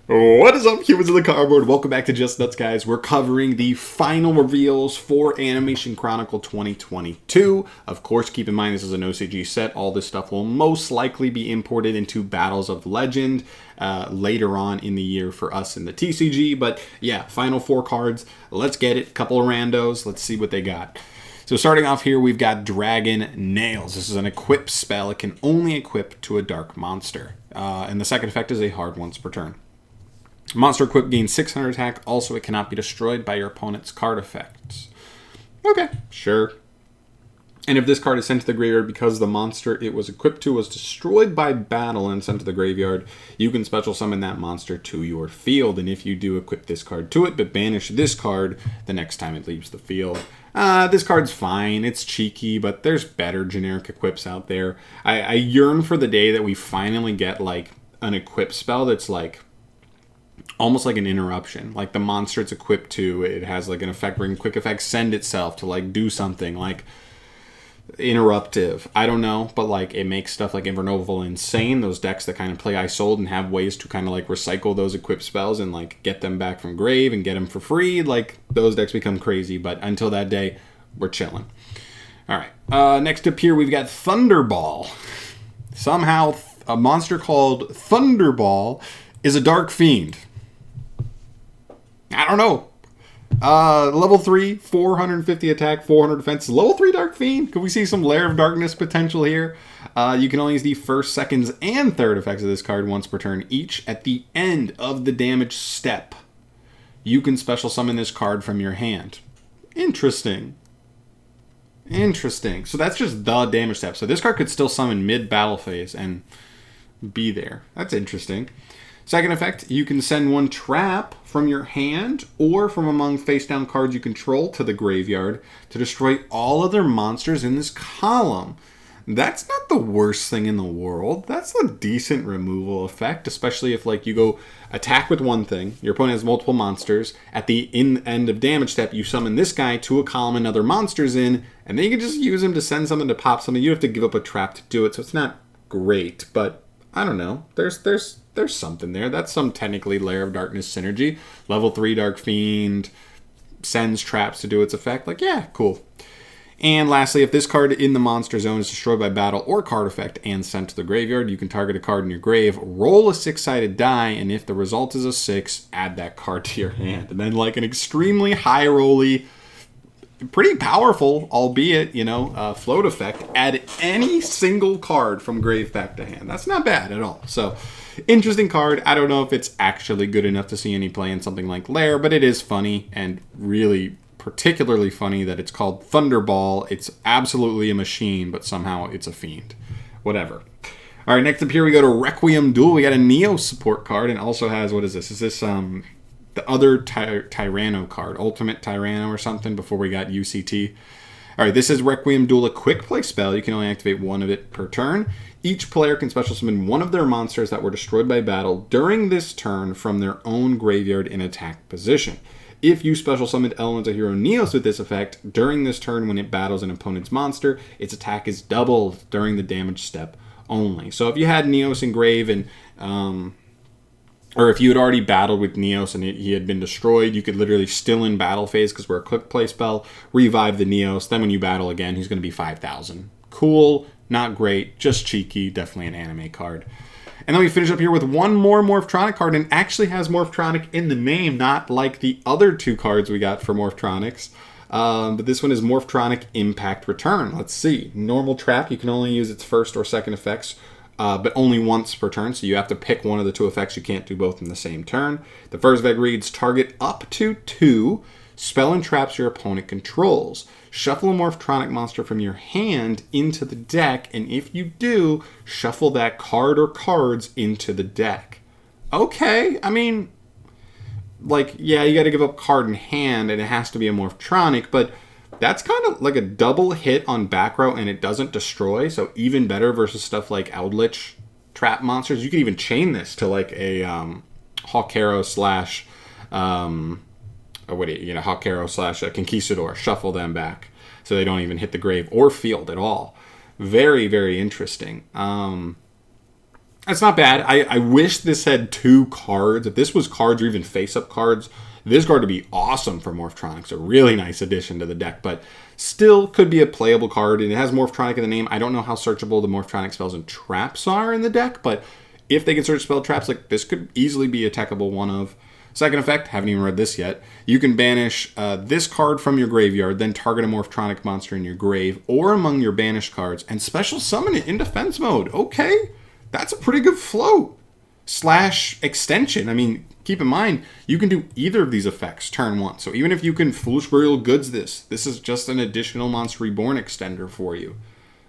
What is up, humans of the cardboard? Welcome back to Just Nuts, guys. We're covering the final reveals for Animation Chronicle 2022. Of course, keep in mind this is an OCG set. All this stuff will most likely be imported into Battles of Legend later on in the year for us in the TCG. But yeah, final 4 cards. Let's get it. Couple of randos. Let's see what they got. So starting off here, we've got Dragon Nails. This is an equip spell. It can only equip to a dark monster. And the second effect is a hard once per turn. Monster equip gains 600 attack. Also, it cannot be destroyed by your opponent's card effects. Okay, sure. And if this card is sent to the graveyard because the monster it was equipped to was destroyed by battle and sent to the graveyard, you can special summon that monster to your field. And if you do equip this card to it, but banish this card the next time it leaves the field. This card's fine. It's cheeky, but there's better generic equips out there. I yearn for the day that we finally get like an equip spell that's like almost like an interruption. Like the monster it's equipped to, it has like an effect where it can quick effect send itself to like do something like interruptive. I don't know, but like it makes stuff like Invernoval insane. Those decks that kind of play Isold and have ways to kind of like recycle those equipped spells and like get them back from grave and get them for free. Like those decks become crazy, but until that day, we're chilling. All right. Next up here, we've got Thunderball. Somehow a monster called Thunderball is a dark fiend. I don't know. Level 3, 450 attack, 400 defense. Level 3 Dark Fiend. Could we see some Lair of Darkness potential here? You can only use the first, seconds, and third effects of this card once per turn each. At the end of the damage step, you can special summon this card from your hand. Interesting. Interesting. So that's just the damage step. So this card could still summon mid-battle phase and be there. That's interesting. Second effect, you can send one trap from your hand or from among face-down cards you control to the graveyard to destroy all other monsters in this column. That's not the worst thing in the world. That's a decent removal effect, especially if like you go attack with one thing, your opponent has multiple monsters, at the end of damage step, you summon this guy to a column and other monsters in, and then you can just use him to send something to pop something. You have to give up a trap to do it, so it's not great, but I don't know. There's something there. That's some technically Lair of Darkness synergy. Level 3 Dark Fiend sends traps to do its effect. Like, yeah, cool. And lastly, if this card in the monster zone is destroyed by battle or card effect and sent to the graveyard, you can target a card in your grave, roll a 6-sided die, and if the result is a 6, add that card to your hand. And then like an extremely high rolly, pretty powerful, albeit, float effect, add any single card from grave back to hand. That's not bad at all. So, interesting card. I don't know if it's actually good enough to see any play in something like Lair, but it is funny, and really particularly funny that it's called Thunderball. It's absolutely a machine, but somehow it's a fiend. Whatever. All right, next up here we go to Requiem Duel. We got a NEOS support card, and also has, what is this? Is this the other Tyranno card, Ultimate Tyranno or something, before we got UCT. All right, this is Requiem Duel, a quick play spell. You can only activate one of it per turn. Each player can special summon one of their monsters that were destroyed by battle during this turn from their own graveyard in attack position. If you special summoned Elemental Hero NEOS with this effect, during this turn when it battles an opponent's monster, its attack is doubled during the damage step only. So if you had NEOS in grave and or if you had already battled with NEOS and he had been destroyed, you could literally still in battle phase, because we're a quick play spell, revive the NEOS. Then when you battle again, he's going to be 5,000. Cool, not great, just cheeky, definitely an anime card. And then we finish up here with one more MORPHTRONIC card, and actually has MORPHTRONIC in the name, not like the other 2 cards we got for MORPHTRONICs. But this one is MORPHTRONIC Impact Return. Let's see. Normal trap, you can only use its first or second effects, but only once per turn, so you have to pick one of the 2 effects. You can't do both in the same turn. The first effect reads, target up to 2 spell and traps your opponent controls. Shuffle a MORPHTRONIC monster from your hand into the deck, and if you do, shuffle that card or cards into the deck. Okay, I mean, like, yeah, you gotta give up card in hand, and it has to be a MORPHTRONIC, but that's kind of like a double hit on back row, and it doesn't destroy, so even better versus stuff like Eldritch trap monsters. You could even chain this to like a Hawkero slash Hawkero slash Conquistador. Shuffle them back so they don't even hit the grave or field at all. Very, very interesting. That's not bad. I wish this had 2 cards. If this was cards or even face-up cards, this card would be awesome for MORPHTRONIC's. A really nice addition to the deck, but still could be a playable card. And it has MORPHTRONIC in the name. I don't know how searchable the MORPHTRONIC spells and traps are in the deck, but if they can search spell traps, like this could easily be a techable one of. Second effect, haven't even read this yet. You can banish this card from your graveyard, then target a MORPHTRONIC monster in your grave or among your banished cards, and special summon it in defense mode. Okay, that's a pretty good float / extension. I mean, keep in mind, you can do either of these effects turn 1. So even if you can Foolish Burial Goods this is just an additional Monster Reborn extender for you.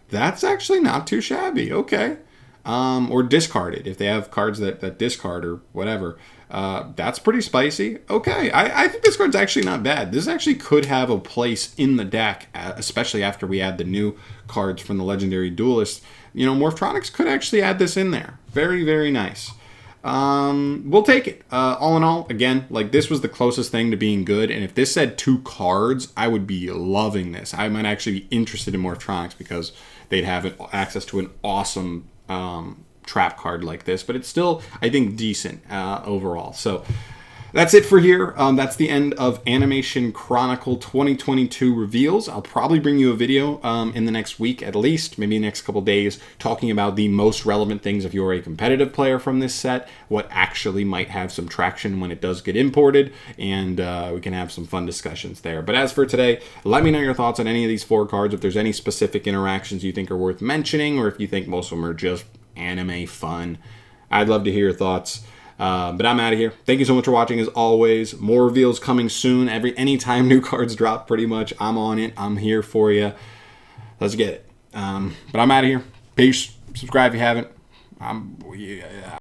That's actually not too shabby. Okay. Or discard it if they have cards that discard or whatever. That's pretty spicy. Okay, I think this card's actually not bad. This actually could have a place in the deck, especially after we add the new cards from the Legendary Duelist. You know, MORPHTRONICs could actually add this in there. Very, very nice. We'll take it. All in all, again, like this was the closest thing to being good. And if this said 2 cards, I would be loving this. I might actually be interested in MORPHTRONICs because they'd have access to an awesome trap card like this, but it's still, I think, decent overall. So that's it for here. That's the end of Animation Chronicle 2022 reveals. I'll probably bring you a video in the next week at least, maybe the next couple days, talking about the most relevant things if you're a competitive player from this set, what actually might have some traction when it does get imported, and we can have some fun discussions there. But as for today, let me know your thoughts on any of these 4 cards, if there's any specific interactions you think are worth mentioning, or if you think most of them are just anime fun. I'd love to hear your thoughts. But I'm out of here. Thank you so much for watching as always. More reveals coming soon. Anytime new cards drop, pretty much, I'm on it. I'm here for you. Let's get it. But I'm out of here. Peace. Subscribe if you haven't.